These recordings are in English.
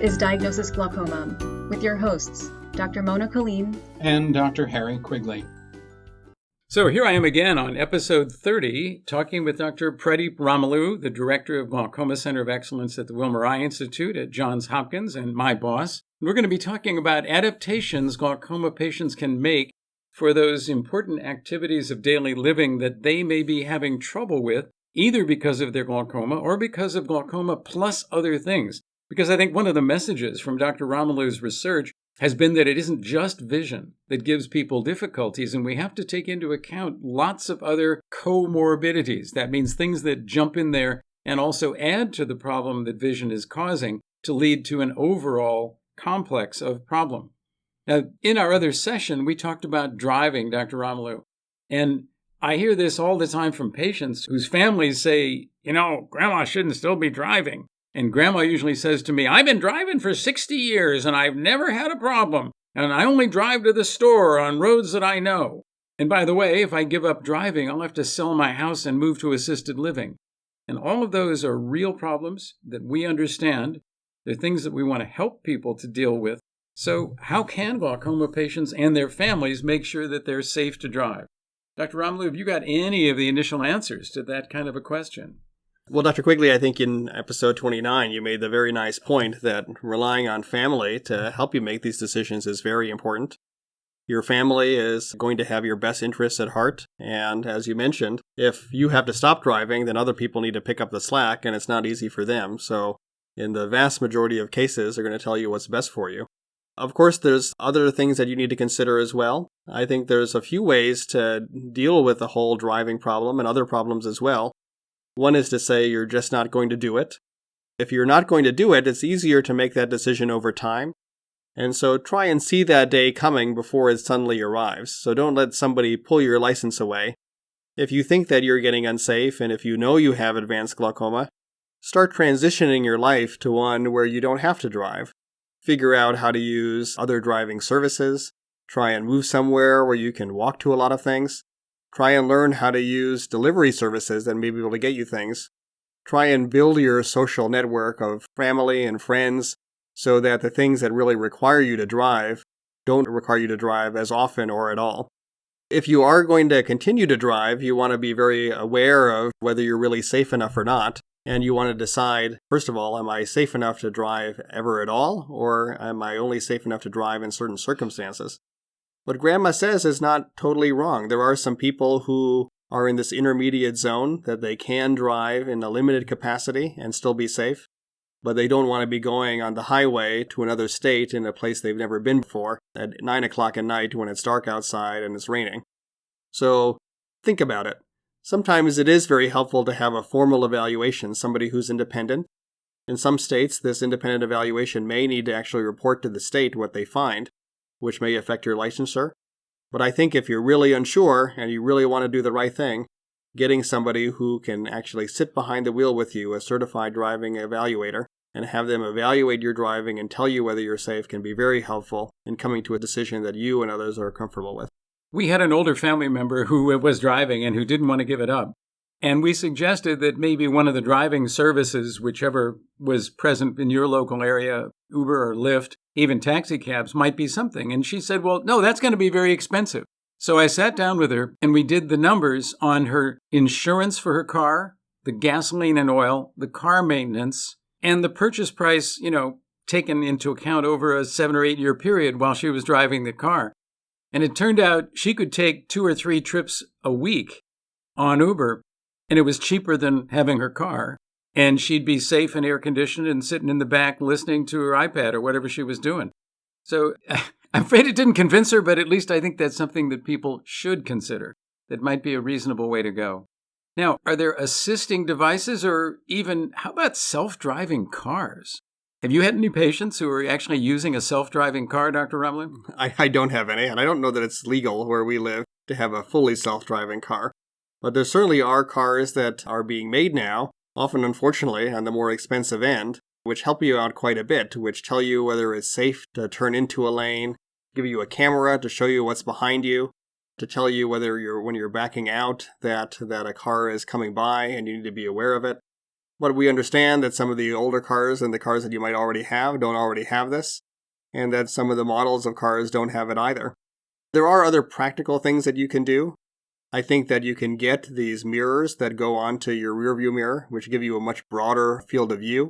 is Diagnosis Glaucoma with your hosts, Dr. Mona Colleen and Dr. Harry Quigley. So here I am again on episode 30, talking with Dr. Pradeep Ramulu, the director of Glaucoma Center of Excellence at the Wilmer Eye Institute at Johns Hopkins, and my boss. We're going to be talking about adaptations glaucoma patients can make for those important activities of daily living that they may be having trouble with, either because of their glaucoma or because of glaucoma plus other things. Because I think one of the messages from Dr. Ramulu's research has been that it isn't just vision that gives people difficulties, and we have to take into account lots of other comorbidities. That means things that jump in there and also add to the problem that vision is causing to lead to an overall complex of problem. Now, in our other session, we talked about driving, Dr. Ramulu, and I hear this all the time from patients whose families say, Grandma shouldn't still be driving. And Grandma usually says to me, I've been driving for 60 years and I've never had a problem. And I only drive to the store on roads that I know. And by the way, if I give up driving, I'll have to sell my house and move to assisted living. And all of those are real problems that we understand. They're things that we want to help people to deal with. So how can glaucoma patients and their families make sure that they're safe to drive? Dr. Ramulu, have you got any of the initial answers to that kind of a question? Well, Dr. Quigley, I think in episode 29, you made the very nice point that relying on family to help you make these decisions is very important. Your family is going to have your best interests at heart. And as you mentioned, if you have to stop driving, then other people need to pick up the slack, and it's not easy for them. So in the vast majority of cases, they're going to tell you what's best for you. Of course, there's other things that you need to consider as well. I think there's a few ways to deal with the whole driving problem and other problems as well. One is to say you're just not going to do it. If you're not going to do it, it's easier to make that decision over time. And so try and see that day coming before it suddenly arrives. So don't let somebody pull your license away. If you think that you're getting unsafe, and if you know you have advanced glaucoma, start transitioning your life to one where you don't have to drive. Figure out how to use other driving services. Try and move somewhere where you can walk to a lot of things. Try and learn how to use delivery services that may be able to get you things. Try and build your social network of family and friends so that the things that really require you to drive don't require you to drive as often or at all. If you are going to continue to drive, you want to be very aware of whether you're really safe enough or not. And you want to decide, first of all, am I safe enough to drive ever at all? Or am I only safe enough to drive in certain circumstances? What Grandma says is not totally wrong. There are some people who are in this intermediate zone that they can drive in a limited capacity and still be safe, but they don't want to be going on the highway to another state in a place they've never been before at 9 o'clock at night when it's dark outside and it's raining. So think about it. Sometimes it is very helpful to have a formal evaluation, somebody who's independent. In some states, this independent evaluation may need to actually report to the state what they find, which may affect your licensure. But I think if you're really unsure and you really want to do the right thing, getting somebody who can actually sit behind the wheel with you, a certified driving evaluator, and have them evaluate your driving and tell you whether you're safe can be very helpful in coming to a decision that you and others are comfortable with. We had an older family member who was driving and who didn't want to give it up. And we suggested that maybe one of the driving services, whichever was present in your local area, Uber or Lyft, even taxi cabs, might be something. And she said, well, no, that's going to be very expensive. So I sat down with her and we did the numbers on her insurance for her car, the gasoline and oil, the car maintenance, and the purchase price, taken into account over a 7 or 8 year period while she was driving the car. And it turned out she could take 2 or 3 trips a week on Uber, and it was cheaper than having her car. And she'd be safe and air-conditioned and sitting in the back listening to her iPad or whatever she was doing. So I'm afraid it didn't convince her, but at least I think that's something that people should consider. That might be a reasonable way to go. Now, are there assisting devices or even, how about self-driving cars? Have you had any patients who are actually using a self-driving car, Dr. Ramulu? I don't have any, and I don't know that it's legal where we live to have a fully self-driving car. But there certainly are cars that are being made now, often unfortunately on the more expensive end, which help you out quite a bit, which tell you whether it's safe to turn into a lane, give you a camera to show you what's behind you, to tell you whether when you're backing out that a car is coming by and you need to be aware of it. But we understand that some of the older cars and the cars that you might already have don't already have this, and that some of the models of cars don't have it either. There are other practical things that you can do. I think that you can get these mirrors that go onto your rearview mirror, which give you a much broader field of view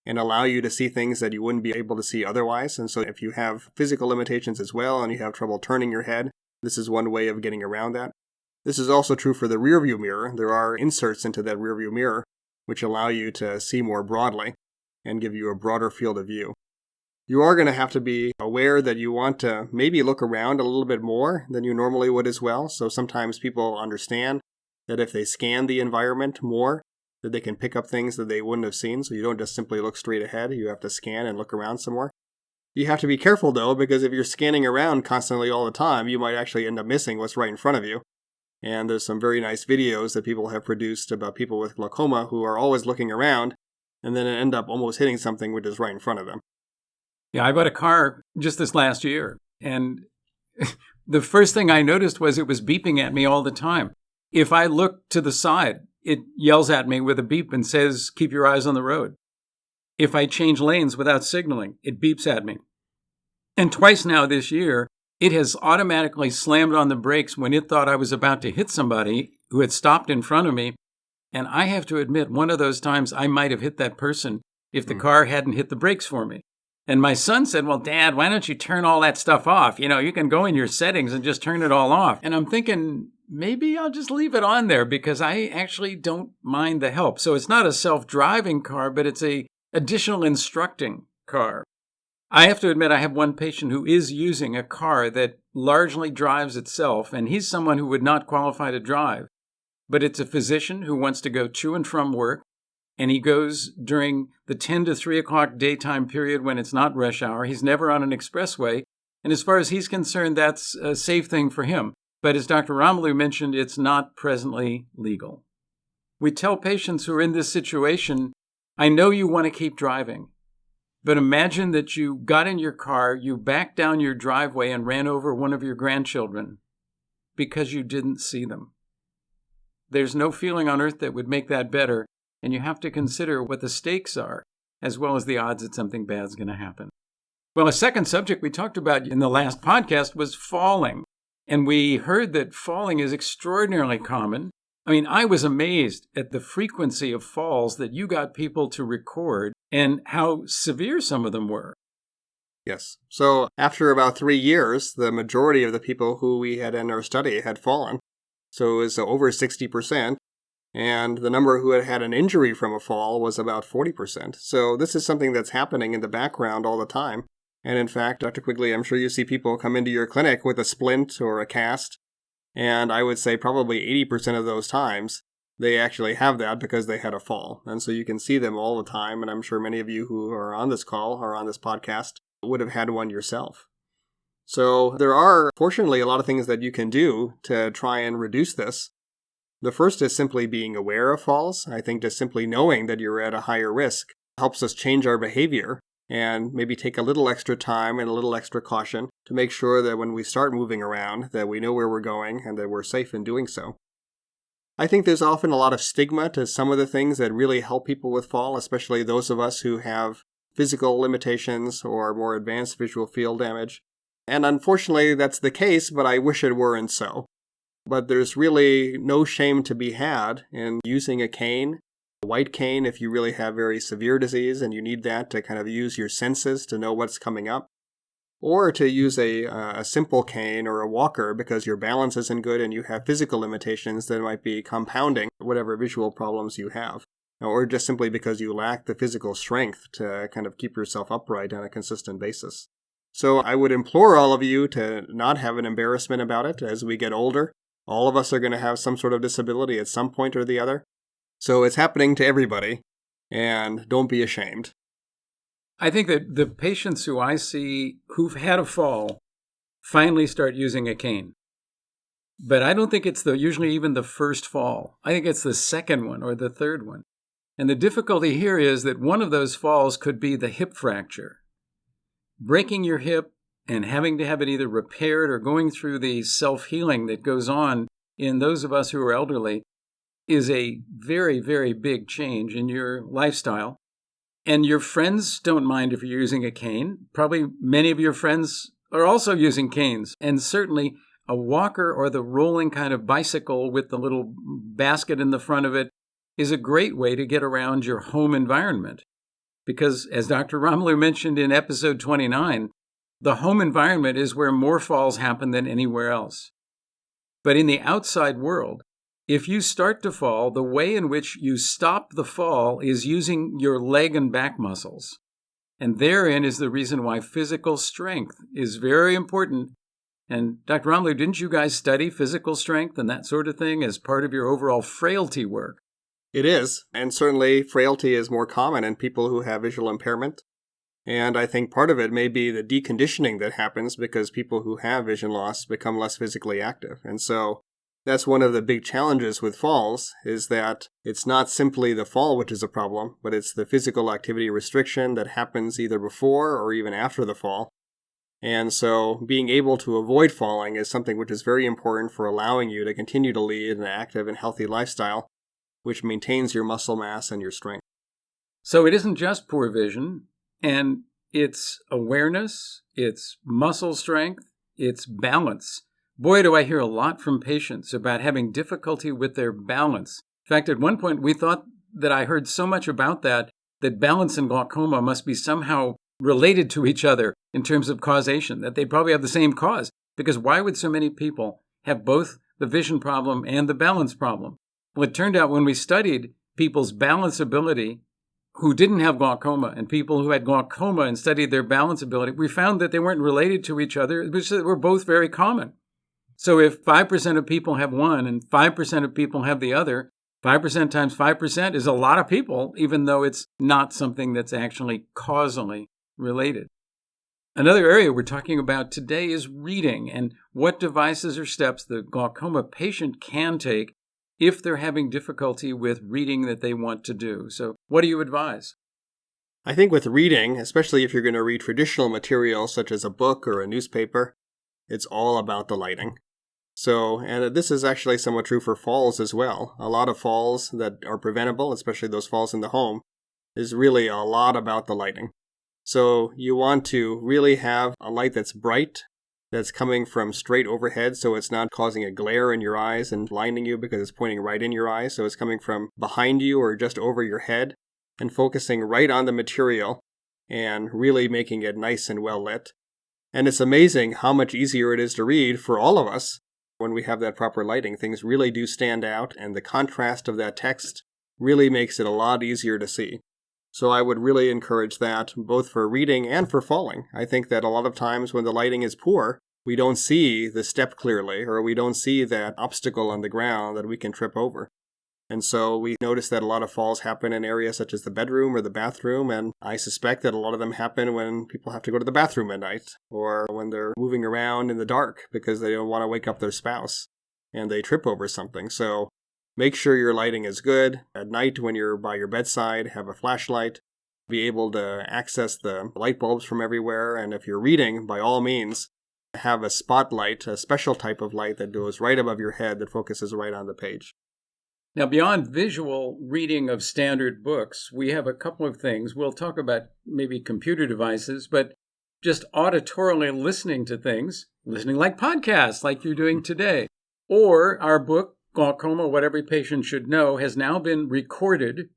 and allow you to see things that you wouldn't be able to see otherwise. And so if you have physical limitations as well and you have trouble turning your head, this is one way of getting around that. This is also true for the rearview mirror. There are inserts into that rearview mirror which allow you to see more broadly and give you a broader field of view. You are going to have to be aware that you want to maybe look around a little bit more than you normally would as well. So sometimes people understand that if they scan the environment more, that they can pick up things that they wouldn't have seen. So you don't just simply look straight ahead. You have to scan and look around some more. You have to be careful though, because if you're scanning around constantly all the time, you might actually end up missing what's right in front of you. And there's some very nice videos that people have produced about people with glaucoma who are always looking around and then end up almost hitting something which is right in front of them. Yeah, I bought a car just this last year, and the first thing I noticed was it was beeping at me all the time. If I look to the side, it yells at me with a beep and says, keep your eyes on the road. If I change lanes without signaling, it beeps at me. And twice now this year, it has automatically slammed on the brakes when it thought I was about to hit somebody who had stopped in front of me. And I have to admit, one of those times I might have hit that person if the car hadn't hit the brakes for me. And my son said, well, Dad, why don't you turn all that stuff off? You know, you can go in your settings and just turn it all off. And I'm thinking, maybe I'll just leave it on there because I actually don't mind the help. So it's not a self-driving car, but it's a additional instructing car. I have to admit, I have one patient who is using a car that largely drives itself, and he's someone who would not qualify to drive. But it's a physician who wants to go to and from work, and he goes during the 10 to 3 o'clock daytime period when it's not rush hour. He's never on an expressway. And as far as he's concerned, that's a safe thing for him. But as Dr. Ramulu mentioned, it's not presently legal. We tell patients who are in this situation, I know you want to keep driving, but imagine that you got in your car, you backed down your driveway and ran over one of your grandchildren because you didn't see them. There's no feeling on earth that would make that better. And you have to consider what the stakes are, as well as the odds that something bad is going to happen. Well, a second subject we talked about in the last podcast was falling. And we heard that falling is extraordinarily common. I mean, I was amazed at the frequency of falls that you got people to record and how severe some of them were. Yes. So after about 3 years, the majority of the people who we had in our study had fallen. So it was over 60%. And the number who had had an injury from a fall was about 40%. So this is something that's happening in the background all the time. And in fact, Dr. Quigley, I'm sure you see people come into your clinic with a splint or a cast. And I would say probably 80% of those times, they actually have that because they had a fall. And so you can see them all the time. And I'm sure many of you who are on this call or on this podcast would have had one yourself. So there are, fortunately, a lot of things that you can do to try and reduce this. The first is simply being aware of falls. I think just simply knowing that you're at a higher risk helps us change our behavior and maybe take a little extra time and a little extra caution to make sure that when we start moving around, that we know where we're going and that we're safe in doing so. I think there's often a lot of stigma to some of the things that really help people with fall, especially those of us who have physical limitations or more advanced visual field damage. And unfortunately, that's the case, but I wish it weren't so. But there's really no shame to be had in using a cane, a white cane if you really have very severe disease and you need that to kind of use your senses to know what's coming up, or to use a simple cane or a walker because your balance isn't good and you have physical limitations that might be compounding whatever visual problems you have, or just simply because you lack the physical strength to kind of keep yourself upright on a consistent basis. So I would implore all of you to not have an embarrassment about it as we get older. All of us are going to have some sort of disability at some point or the other. So it's happening to everybody, and don't be ashamed. I think that the patients who I see who've had a fall finally start using a cane. But I don't think it's usually even the first fall. I think it's the second one or the third one. And the difficulty here is that one of those falls could be the hip fracture. Breaking your hip and having to have it either repaired or going through the self-healing that goes on in those of us who are elderly, is a very, very big change in your lifestyle. And your friends don't mind if you're using a cane. Probably many of your friends are also using canes. And certainly a walker or the rolling kind of bicycle with the little basket in the front of it is a great way to get around your home environment. Because as Dr. Ramulu mentioned in episode 29, the home environment is where more falls happen than anywhere else. But in the outside world, if you start to fall, the way in which you stop the fall is using your leg and back muscles. And therein is the reason why physical strength is very important. And Dr. Ramulu, didn't you guys study physical strength and that sort of thing as part of your overall frailty work? It is, and certainly frailty is more common in people who have visual impairment. And I think part of it may be the deconditioning that happens because people who have vision loss become less physically active. And so that's one of the big challenges with falls, is that it's not simply the fall which is a problem, but it's the physical activity restriction that happens either before or even after the fall. And so being able to avoid falling is something which is very important for allowing you to continue to lead an active and healthy lifestyle, which maintains your muscle mass and your strength. So it isn't just poor vision, and it's awareness, it's muscle strength, it's balance. Boy, do I hear a lot from patients about having difficulty with their balance. In fact, at one point we thought that I heard so much about that balance and glaucoma must be somehow related to each other in terms of causation, that they probably have the same cause. Because why would so many people have both the vision problem and the balance problem? Well, it turned out when we studied people's balance ability who didn't have glaucoma and people who had glaucoma and studied their balance ability, we found that they weren't related to each other, which were both very common. So if 5% of people have one and 5% of people have the other, 5% times 5% is a lot of people, even though it's not something that's actually causally related. Another area we're talking about today is reading and what devices or steps the glaucoma patient can take if they're having difficulty with reading that they want to do. So what do you advise? I think with reading, especially if you're going to read traditional material such as a book or a newspaper, it's all about the lighting. So, and this is actually somewhat true for falls as well. A lot of falls that are preventable, especially those falls in the home, is really a lot about the lighting. So you want to really have a light that's bright, that's coming from straight overhead, so it's not causing a glare in your eyes and blinding you because it's pointing right in your eyes. So it's coming from behind you or just over your head and focusing right on the material and really making it nice and well lit. And it's amazing how much easier it is to read for all of us when we have that proper lighting. Things really do stand out, and the contrast of that text really makes it a lot easier to see. So I would really encourage that, both for reading and for falling. I think that a lot of times when the lighting is poor, we don't see the step clearly, or we don't see that obstacle on the ground that we can trip over. And so we notice that a lot of falls happen in areas such as the bedroom or the bathroom, and I suspect that a lot of them happen when people have to go to the bathroom at night, or when they're moving around in the dark because they don't want to wake up their spouse, and they trip over something. So make sure your lighting is good. At night when you're by your bedside, have a flashlight. Be able to access the light bulbs from everywhere. And if you're reading, by all means, have a spotlight, a special type of light that goes right above your head that focuses right on the page. Now, beyond visual reading of standard books, we have a couple of things. We'll talk about maybe computer devices, but just auditorily listening to things, listening like podcasts, like you're doing today. Or our book, Glaucoma, What Every Patient Should Know, has now been recorded.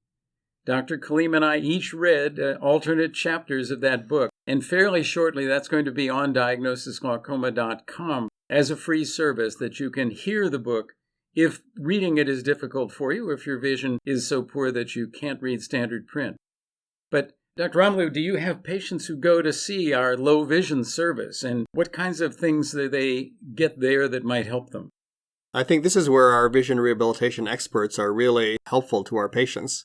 Dr. Kaleem and I each read alternate chapters of that book. And fairly shortly, that's going to be on diagnosisglaucoma.com as a free service that you can hear the book if reading it is difficult for you, if your vision is so poor that you can't read standard print. But Dr. Ramulu, do you have patients who go to see our low vision service? And what kinds of things do they get there that might help them? I think this is where our vision rehabilitation experts are really helpful to our patients.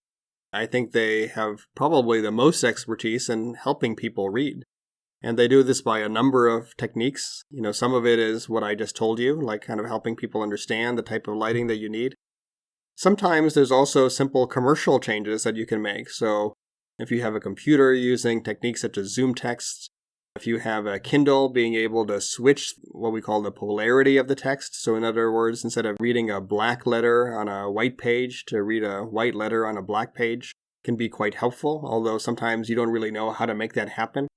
I think they have probably the most expertise in helping people read. And they do this by a number of techniques. Some of it is what I just told you, like kind of helping people understand the type of lighting that you need. Sometimes there's also simple commercial changes that you can make. So if you have a computer using techniques such as zoom text, If you have a Kindle, being able to switch what we call the polarity of the text. So in other words, instead of reading a black letter on a white page, to read a white letter on a black page can be quite helpful, although sometimes you don't really know how to make that happen.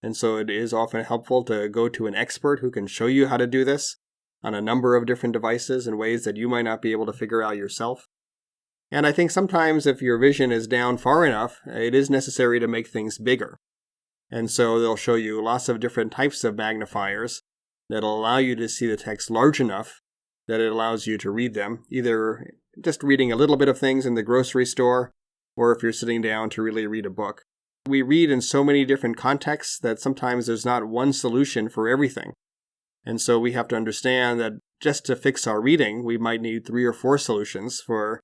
And so it is often helpful to go to an expert who can show you how to do this on a number of different devices in ways that you might not be able to figure out yourself. And I think sometimes if your vision is down far enough, it is necessary to make things bigger. And so they'll show you lots of different types of magnifiers that'll allow you to see the text large enough that it allows you to read them, either just reading a little bit of things in the grocery store, or if you're sitting down to really read a book. We read in so many different contexts that sometimes there's not one solution for everything. And so we have to understand that just to fix our reading, we might need 3 or 4 solutions for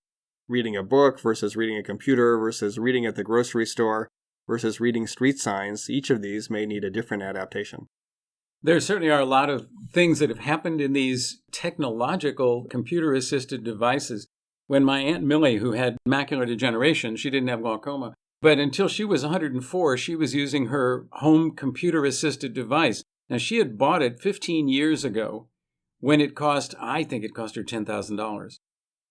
reading a book versus reading a computer versus reading at the grocery store versus reading street signs. Each of these may need a different adaptation. There certainly are a lot of things that have happened in these technological computer-assisted devices. When my Aunt Millie, who had macular degeneration, she didn't have glaucoma, but until she was 104, she was using her home computer-assisted device. Now, she had bought it 15 years ago when it cost, I think it cost her $10,000.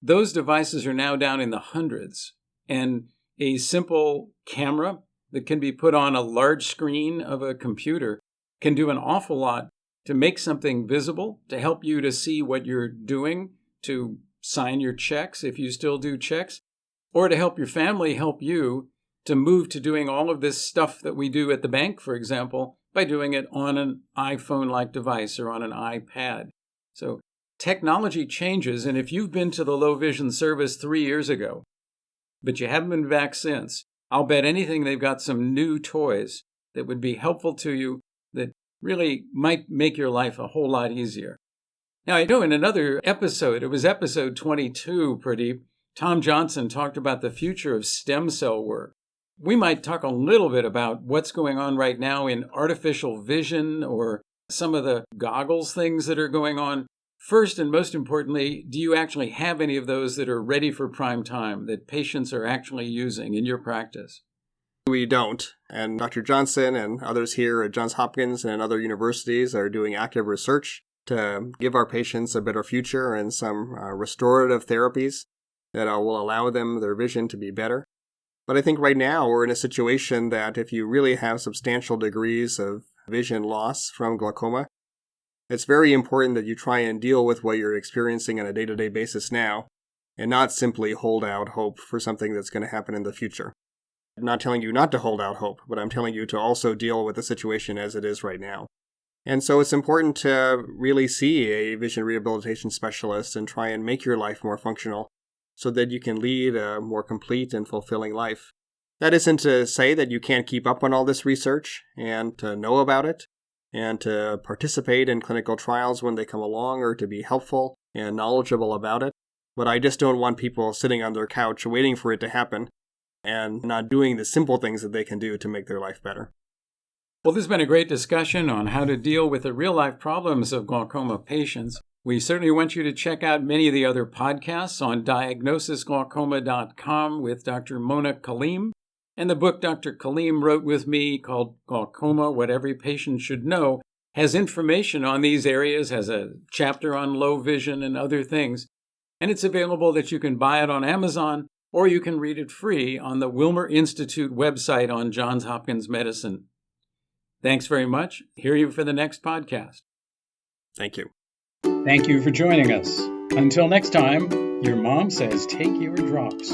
Those devices are now down in the hundreds, and a simple camera that can be put on a large screen of a computer can do an awful lot to make something visible, to help you to see what you're doing, to sign your checks if you still do checks, or to help your family help you to move to doing all of this stuff that we do at the bank, for example, by doing it on an iPhone-like device or on an iPad. So technology changes, and if you've been to the low vision service 3 years ago, but you haven't been back since, I'll bet anything they've got some new toys that would be helpful to you that really might make your life a whole lot easier. Now, I know in another episode, it was episode 22, Pradeep, Tom Johnson talked about the future of stem cell work. We might talk a little bit about what's going on right now in artificial vision or some of the goggles things that are going on. First and most importantly, do you actually have any of those that are ready for prime time that patients are actually using in your practice? We don't. And Dr. Johnson and others here at Johns Hopkins and other universities are doing active research to give our patients a better future and some restorative therapies that will allow them their vision to be better. But I think right now we're in a situation that if you really have substantial degrees of vision loss from glaucoma, it's very important that you try and deal with what you're experiencing on a day-to-day basis now and not simply hold out hope for something that's going to happen in the future. I'm not telling you not to hold out hope, but I'm telling you to also deal with the situation as it is right now. And so it's important to really see a vision rehabilitation specialist and try and make your life more functional so that you can lead a more complete and fulfilling life. That isn't to say that you can't keep up on all this research and to know about it and to participate in clinical trials when they come along or to be helpful and knowledgeable about it. But I just don't want people sitting on their couch waiting for it to happen and not doing the simple things that they can do to make their life better. Well, this has been a great discussion on how to deal with the real-life problems of glaucoma patients. We certainly want you to check out many of the other podcasts on diagnosisglaucoma.com with Dr. Mona Kaleem, and the book Dr. Kaleem wrote with me called Glaucoma, What Every Patient Should Know, has information on these areas, has a chapter on low vision and other things. And it's available that you can buy it on Amazon, or you can read it free on the Wilmer Institute website on Johns Hopkins Medicine. Thanks very much. Hear you for the next podcast. Thank you. Thank you for joining us. Until next time, your mom says take your drops.